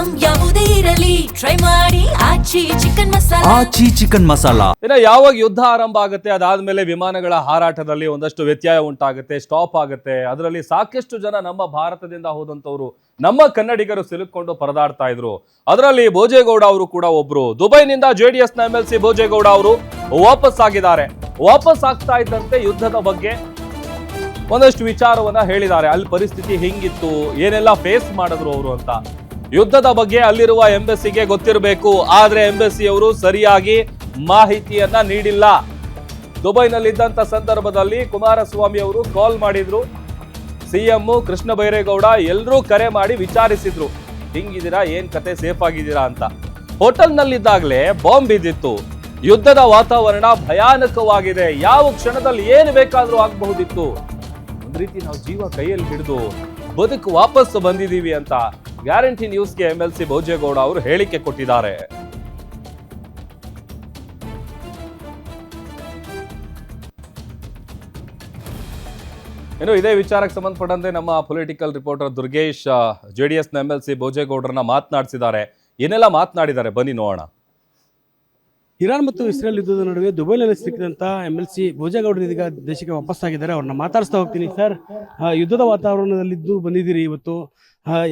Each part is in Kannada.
ಐಟಂ ಯಾವುದೇ ಇರಲಿ ಟ್ರೈ ಮಾಡಿ ಆಚಿ ಚಿಕನ್ ಮಸಾಲಾ. ಆಚಿ ಚಿಕನ್ ಮಸಾಲಾ. ಇನ್ನು ಯಾವಾಗ ಯುದ್ಧ ಆರಂಭ ಆಗುತ್ತೆ ಅದಾದ್ಮೇಲೆ ವಿಮಾನಗಳ ಹಾರಾಟದಲ್ಲಿ ಒಂದಷ್ಟು ವ್ಯತ್ಯಯ ಉಂಟಾಗುತ್ತೆ, ಸ್ಟಾಪ್ ಆಗುತ್ತೆ. ಅದರಲ್ಲಿ ಸಾಕಷ್ಟು ಜನ ನಮ್ಮ ಭಾರತದಿಂದ ಹೋದಂತವ್ರು ನಮ್ಮ ಕನ್ನಡಿಗರು ಸಿಲುಕೊಂಡು ಪರದಾಡ್ತಾ ಇದ್ರು. ಅದರಲ್ಲಿ ಭೋಜೇಗೌಡ ಅವರು ಕೂಡ ಒಬ್ರು. ದುಬೈನಿಂದ JDS ನ MLC ಭೋಜೇಗೌಡ ಅವರು ವಾಪಸ್ ಆಗಿದ್ದಾರೆ. ವಾಪಸ್ ಆಗ್ತಾ ಇದ್ದಂತೆ ಯುದ್ಧದ ಬಗ್ಗೆ ಒಂದಷ್ಟು ವಿಚಾರವನ್ನ ಹೇಳಿದ್ದಾರೆ. ಅಲ್ಲಿ ಪರಿಸ್ಥಿತಿ ಹೆಂಗಿತ್ತು, ಏನೆಲ್ಲ ಫೇಸ್ ಮಾಡಿದ್ರು ಅವರು ಅಂತ. ಯುದ್ಧದ ಬಗ್ಗೆ ಅಲ್ಲಿರುವ ಎಂಬಸಿಗೆ ಗೊತ್ತಿರಬೇಕು, ಆದ್ರೆ ಎಂಬಸಿ ಅವರು ಸರಿಯಾಗಿ ಮಾಹಿತಿಯನ್ನ ನೀಡಿಲ್ಲ. ದುಬೈನಲ್ಲಿದ್ದಂತ ಸಂದರ್ಭದಲ್ಲಿ ಕುಮಾರಸ್ವಾಮಿ ಅವರು ಕಾಲ್ ಮಾಡಿದ್ರು, CM ಕೃಷ್ಣ ಬೈರೇಗೌಡ ಎಲ್ಲರೂ ಕರೆ ಮಾಡಿ ವಿಚಾರಿಸಿದ್ರು, ಹಿಂಗಿದ್ದೀರಾ, ಏನ್ ಕತೆ, ಸೇಫ್ ಆಗಿದ್ದೀರಾ ಅಂತ. ಹೋಟೆಲ್ನಲ್ಲಿದ್ದಾಗಲೇ ಬಾಂಬ್ ಬಿದ್ದಿತ್ತು. ಯುದ್ಧದ ವಾತಾವರಣ ಭಯಾನಕವಾಗಿದೆ. ಯಾವ ಕ್ಷಣದಲ್ಲಿ ಏನು ಬೇಕಾದ್ರೂ ಆಗಬಹುದಿತ್ತು. ಒಂದ್ ರೀತಿ ನಾವು ಜೀವ ಕೈಯಲ್ಲಿ ಹಿಡಿದು ಬದುಕು ವಾಪಸ್ ಬಂದಿದ್ದೀವಿ ಅಂತ ಗ್ಯಾರಂಟಿ ನ್ಯೂಸ್ಗೆ MLC ಭೋಜೇಗೌಡ ಅವರು ಹೇಳಿಕೆ ಕೊಟ್ಟಿದ್ದಾರೆ. ಇನ್ನು ಇದೇ ವಿಚಾರಕ್ಕೆ ಸಂಬಂಧಪಟ್ಟಂತೆ ನಮ್ಮ ಪೊಲಿಟಿಕಲ್ ರಿಪೋರ್ಟರ್ ದುರ್ಗೇಶ್ JDS ನ MLC ಭೋಜೇಗೌಡರನ್ನ ಮಾತನಾಡಿಸಿದ್ದಾರೆ. ಏನೆಲ್ಲ ಮಾತನಾಡಿದ್ದಾರೆ ಬನ್ನಿ ನೋಡೋಣ. ಇರಾನ್ ಮತ್ತು ಇಸ್ರೇಲ್ ಯುದ್ಧದ ನಡುವೆ ದುಬೈನಲ್ಲಿ ಸಿಕ್ಕಿದಂಥ MLC ಭೋಜೇಗೌಡರು ಇದೀಗ ದೇಶಕ್ಕೆ ವಾಪಸ್ಸಾಗಿದ್ದಾರೆ. ಅವ್ರನ್ನ ಮಾತಾಡಿಸ್ತಾ ಹೋಗ್ತೀನಿ. ಸರ್, ಯುದ್ಧದ ವಾತಾವರಣದಲ್ಲಿದ್ದು ಬಂದಿದ್ದೀರಿ ಇವತ್ತು,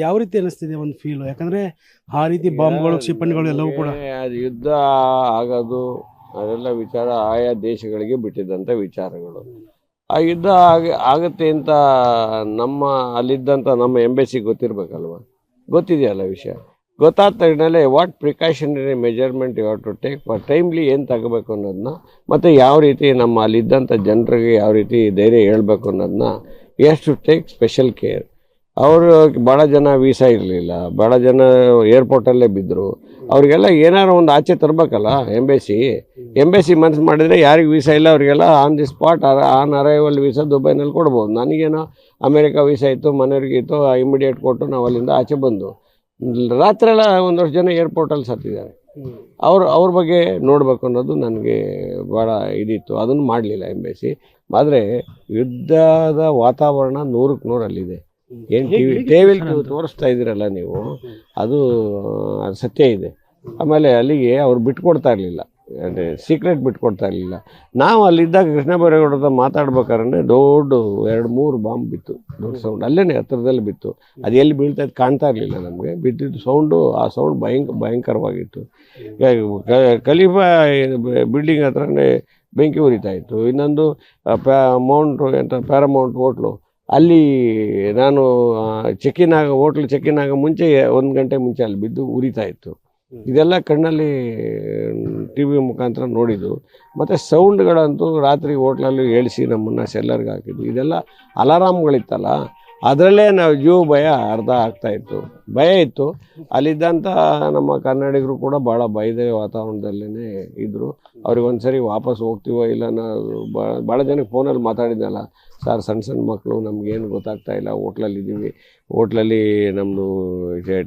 ಯಾವ ರೀತಿ ಅನಿಸ್ತಿದೆ ಒಂದು ಫೀಲ್? ಯಾಕಂದ್ರೆ ಆ ರೀತಿ ಬಾಂಬ್ಗಳು, ಕ್ಷಿಪಣಿಗಳು ಎಲ್ಲವೂ ಕೂಡ ಅದು ಯುದ್ಧ ಆಗೋದು ಅದೆಲ್ಲ ವಿಚಾರ ಆಯಾ ದೇಶಗಳಿಗೆ ಬಿಟ್ಟಿದ್ದಂಥ ವಿಚಾರಗಳು. ಆ ಯುದ್ಧ ಆಗತ್ತೆ ಅಂತ ಅಲ್ಲಿದ್ದಂಥ ನಮ್ಮ ಎಂಬಸಿ ಗೊತ್ತಿರಬೇಕಲ್ವ, ಗೊತ್ತಿದೆಯಲ್ಲ ವಿಷಯ. ಗೊತ್ತಾದ ತಕ್ಷಣವೇ what precautionary measurement you have to take for timely ಏನು ತಗೋಬೇಕು ಅನ್ನೋದನ್ನ, ಮತ್ತು ಯಾವ ರೀತಿ ನಮ್ಮ ಅಲ್ಲಿದ್ದಂಥ ಜನರಿಗೆ ಯಾವ ರೀತಿ ಧೈರ್ಯ ಹೇಳ್ಬೇಕು ಅನ್ನೋದನ್ನ ಟು ಟೇಕ್ ಸ್ಪೆಷಲ್ ಕೇರ್. ಅವರು ಭಾಳ ಜನ ವೀಸಾ ಇರಲಿಲ್ಲ, ಭಾಳ ಜನ ಏರ್ಪೋರ್ಟಲ್ಲೇ ಬಿದ್ದರು. ಅವ್ರಿಗೆಲ್ಲ ಏನಾರು ಒಂದು ಆಚೆ ತರಬೇಕಲ್ಲ ಎಂಬಸಿ ಮನಸ್ಸು ಮಾಡಿದರೆ ಯಾರಿಗೆ ವೀಸಾ ಇಲ್ಲ ಅವರಿಗೆಲ್ಲ on the spot on arrival visa ದುಬೈನಲ್ಲಿ ಕೊಡ್ಬೋದು. ನನಗೇನೋ ಅಮೇರಿಕಾ ವೀಸಾ ಇತ್ತು, ಮನೆಯವ್ರಿಗೆ ಇತ್ತು, ಇಮಿಡಿಯೇಟ್ ಕೊಟ್ಟು ನಾವು ಅಲ್ಲಿಂದ ಆಚೆ ಬಂದು ರಾತ್ರಿ ಎಲ್ಲ ಒಂದಷ್ಟು ಜನ ಏರ್ಪೋರ್ಟಲ್ಲಿ ಸತ್ತಿದ್ದಾರೆ. ಅವ್ರ ಬಗ್ಗೆ ನೋಡಬೇಕು ಅನ್ನೋದು ನನಗೆ ಭಾಳ ಇದಿತ್ತು. ಅದನ್ನು ಮಾಡಲಿಲ್ಲ ಎಂಬಸಿ. ಆದರೆ ಯುದ್ಧದ ವಾತಾವರಣ 100ಕ್ಕೆ 100 ಅಲ್ಲಿದೆ. ಏನು ಟಿವಿಲಿ ತೋರಿಸ್ತಾ ಇದ್ದೀರಲ್ಲ ನೀವು, ಅದು ಸತ್ಯ ಇದೆ. ಆಮೇಲೆ ಅಲ್ಲಿಗೆ ಅವ್ರು ಬಿಟ್ಕೊಡ್ತಾ ಇರಲಿಲ್ಲ, ಅಂದರೆ ಸೀಕ್ರೆಟ್ ಬಿಟ್ಕೊಡ್ತಾ ಇರಲಿಲ್ಲ. ನಾವು ಅಲ್ಲಿದ್ದಾಗ ಕೃಷ್ಣ ಬೈರೇಗೌಡರ ಮಾತಾಡ್ಬೇಕಾದ್ರೆ ದೊಡ್ಡ 2-3 ಬಾಂಬ್ ಬಿತ್ತು, ದೊಡ್ಡ ಸೌಂಡ್ ಅಲ್ಲೇ ಹತ್ತಿರದಲ್ಲಿ ಬಿತ್ತು. ಅದು ಎಲ್ಲಿ ಬೀಳ್ತಾ ಇದ್ದು ಕಾಣ್ತಾ ಇರಲಿಲ್ಲ ನಮಗೆ. ಬಿದ್ದಿದ್ದು ಸೌಂಡು, ಆ ಸೌಂಡ್ ಭಯಂಕರವಾಗಿತ್ತು. ಖಲೀಫಾ ಬಿಲ್ಡಿಂಗ್ ಹತ್ರನೇ ಬೆಂಕಿ ಉರಿತಾ ಇತ್ತು. ಇನ್ನೊಂದು ಪ್ಯಾರಾಮೌಂಟ್ ಹೋಟ್ಲು, ಅಲ್ಲಿ ನಾನು ಹೋಟ್ಲ್ ಚೆಕ್ಕಿನ್ ಆಗ ಮುಂಚೆ 1 ಗಂಟೆ ಮುಂಚೆ ಅಲ್ಲಿ ಬಿದ್ದು ಉರಿತಾ ಇತ್ತು. ಇದೆಲ್ಲ ಕಣ್ಣಲ್ಲಿ TV ಮುಖಾಂತರ ನೋಡಿದ್ದು. ಮತ್ತು ಸೌಂಡ್ಗಳಂತೂ ರಾತ್ರಿ ಹೋಟ್ಲಲ್ಲಿ ಹೇಳಿಸಿ ನಮ್ಮನ್ನು ಸೆಲ್ಲರ್ಗೆ ಹಾಕಿದ್ದು. ಇದೆಲ್ಲ ಅಲಾರಾಮ್ಗಳಿತ್ತಲ್ಲ, ಅದರಲ್ಲೇ ನಾವು ಭಯ ಅರ್ಧ ಆಗ್ತಾಯಿತ್ತು, ಭಯ ಇತ್ತು. ಅಲ್ಲಿದ್ದಂಥ ನಮ್ಮ ಕನ್ನಡಿಗರು ಕೂಡ ಭಾಳ ಭಯದ ವಾತಾವರಣದಲ್ಲೇ ಇದ್ದರು. ಅವ್ರಿಗೆ ಒಂದು ಸರಿ ವಾಪಸ್ ಹೋಗ್ತೀವೋ ಇಲ್ಲ, ಭಾಳ ಜನಕ್ಕೆ ಫೋನಲ್ಲಿ ಮಾತಾಡಿದ್ನಲ್ಲ, ಸರ್ ಸಣ್ಣ ಮಕ್ಕಳು, ನಮಗೇನು ಗೊತ್ತಾಗ್ತಾ ಇಲ್ಲ, ಹೋಟ್ಲಲ್ಲಿದ್ದೀವಿ, ಹೋಟ್ಲಲ್ಲಿ ನಮ್ಮದು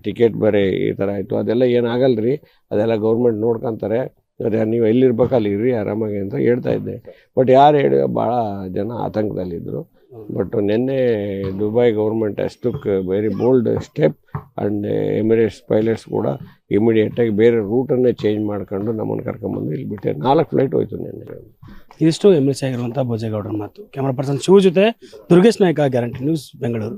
ಟಿಕೆಟ್ ಬೇರೆ ಈ ಥರ ಆಯಿತು, ಅದೆಲ್ಲ ಏನಾಗಲ್ಲ ರೀ, ಅದೆಲ್ಲ ಗೌರ್ಮೆಂಟ್ ನೋಡ್ಕೊತಾರೆ, ಅದೇ ನೀವು ಎಲ್ಲಿರ್ಬೇಕು ಅಲ್ಲಿ ಇರ್ರಿ ಆರಾಮಾಗಿ ಅಂತ ಹೇಳ್ತಾ ಇದ್ದೆ. ಬಟ್ ಯಾರು ಹೇಳಿ ಭಾಳ ಜನ ಆತಂಕದಲ್ಲಿದ್ದರು. ಬಟ್ ನಿನ್ನೆ Dubai government took very bold step and Emirates pilots ಕೂಡ ಇಮಿಡಿಯೇಟಾಗಿ ಬೇರೆ ರೂಟನ್ನೇ ಚೇಂಜ್ ಮಾಡ್ಕೊಂಡು ನಮ್ಮನ್ನು ಕರ್ಕೊಂಬಂದು ಇಲ್ಲಿ ಬಿಟ್ಟೆ. 4 ಫ್ಲೈಟ್ ಹೋಯ್ತು ನಿನ್ನೆ. ಇದಿಷ್ಟು MLC ಆಗಿರುವಂಥ ಭೋಜೇಗೌಡರ ಮಾತು. ಕ್ಯಾಮರಾ ಪರ್ಸನ್ ಶಿವ ಜೊತೆ ದುರ್ಗೇಶ್ ನಾಯ್ಕ, ಗ್ಯಾರಂಟಿ ನ್ಯೂಸ್, ಬೆಂಗಳೂರು.